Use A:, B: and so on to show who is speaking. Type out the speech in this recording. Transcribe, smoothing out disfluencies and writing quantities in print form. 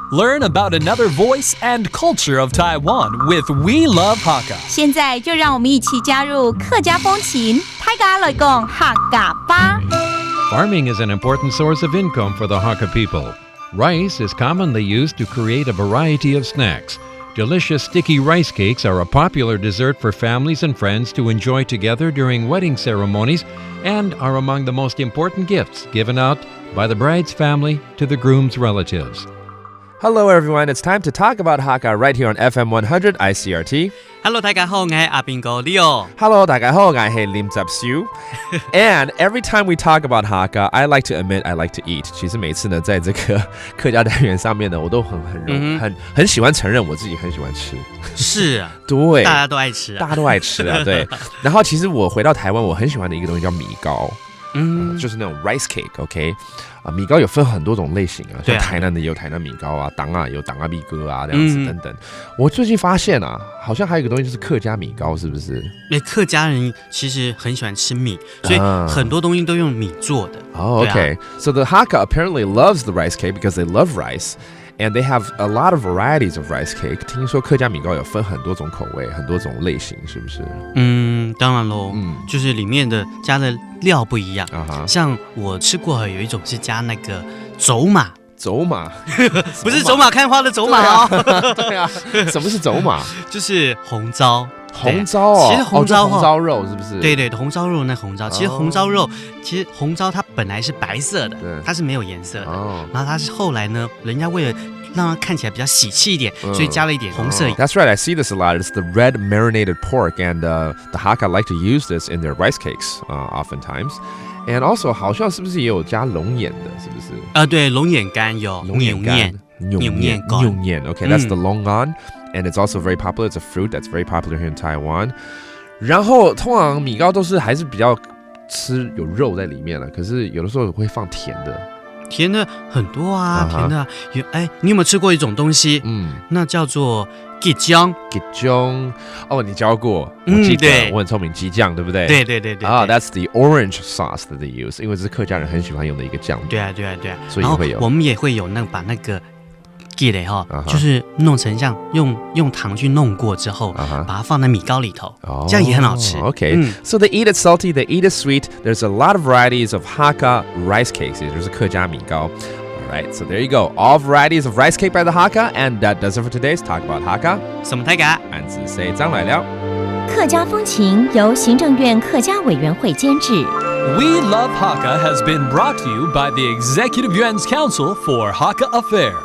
A: Learn about another voice and culture of Taiwan with We Love Hakka.
B: 现在就让我们一起加入客家风情，大家来讲客家吧。
C: Farming is an important source of income for the Hakka people. Rice is commonly used to create a variety of snacks. Delicious sticky rice cakes are a popular dessert for families and friends to enjoy together during wedding ceremonies and are among the most important gifts given out by the bride's family to the groom's relatives.
D: Hello everyone, it's time to talk about Hakka right here on FM 100 ICRT.
E: Hello， 大家好，我係阿邊個 Leo。Hello,
D: 大家好，我係林澤修。And every time we talk about Hakka, I like to admit I like to eat. 其實每次呢，在這個客家單元上面呢，我都很喜歡承認我自己很喜歡吃。
E: 是啊，
D: 對，
E: 大家都愛吃啊，
D: 大家都愛吃啊，對。然後其實我回到台灣，我很喜歡的一個東西叫米糕。就是那種 rice cake，OK，米糕有分很多種類型啊，像台南的也有台南米糕啊，黨啊有黨啊米糕啊，這樣子等等。我最近發現啊，好像還有一個東西就是客家米糕，是不是？
E: 客家人其實很喜歡吃米，所以很多東西都用米做的。
D: Okay. So the Hakka apparently loves the rice cake because they love rice. And they have a lot of varieties of rice cake. 聽說客家米糕有分很多種口味，很多種類型，是不是？
E: 當然咯，就是裡面的加的料不一樣。像我吃過有一種是加那個走馬。
D: 走馬
E: 不是走馬看花的走馬哦。
D: 對啊，什麼是走馬？
E: 就是紅糟。
D: 紅糟哦，
E: 其實紅糟
D: 紅糟肉是不是？
E: 對，紅糟肉那紅糟，其實紅糟肉，其實紅糟它本來是白色的，它是沒有顏色的，然後它是後來呢，人家為了讓它看起來比較喜氣一點，所以加了一點紅色。
D: That's right, I see this a lot. It's the red marinated pork, and the Hakka like to use this in their rice cakes, oftentimes. And also, 好像是不是也有加龍眼的，是不是？
E: 對，龍眼乾有，
D: 龍眼乾。Okay, that's the longan, and it's also very popular. It's a fruit that's very popular here in Taiwan. 然後通常米糕都是還是比較吃有肉在裡面了，可是有的時候會放甜的。
E: 甜的很多啊，甜的你有沒有吃過一種東西？那叫做雞醬。
D: 雞醬哦，你教過，我記得，我很聰明，雞醬對不對？
E: 對。
D: That's the orange sauce that they use， 因為這是客家人很喜歡用的一個醬。
E: 對啊，
D: 所以會有。
E: 我們也會有把那個雞嘞就是弄成像用糖去弄過之後，把它放在米糕裡頭，這樣也很好吃。
D: Okay, so they eat it salty, they eat it sweet. There's a lot of varieties of Hakka rice cakes， 也就是客家米糕。Alright, so there you go. All varieties of rice cake by the Hakka, and that does it for today's Talk About Hakka.
E: 什麼大家？
D: 俺自say 張來了。
B: 客家風情由行政院客家委員會監製。
A: We Love Hakka has been brought to you by the Executive Yuan's Council for Hakka Affairs.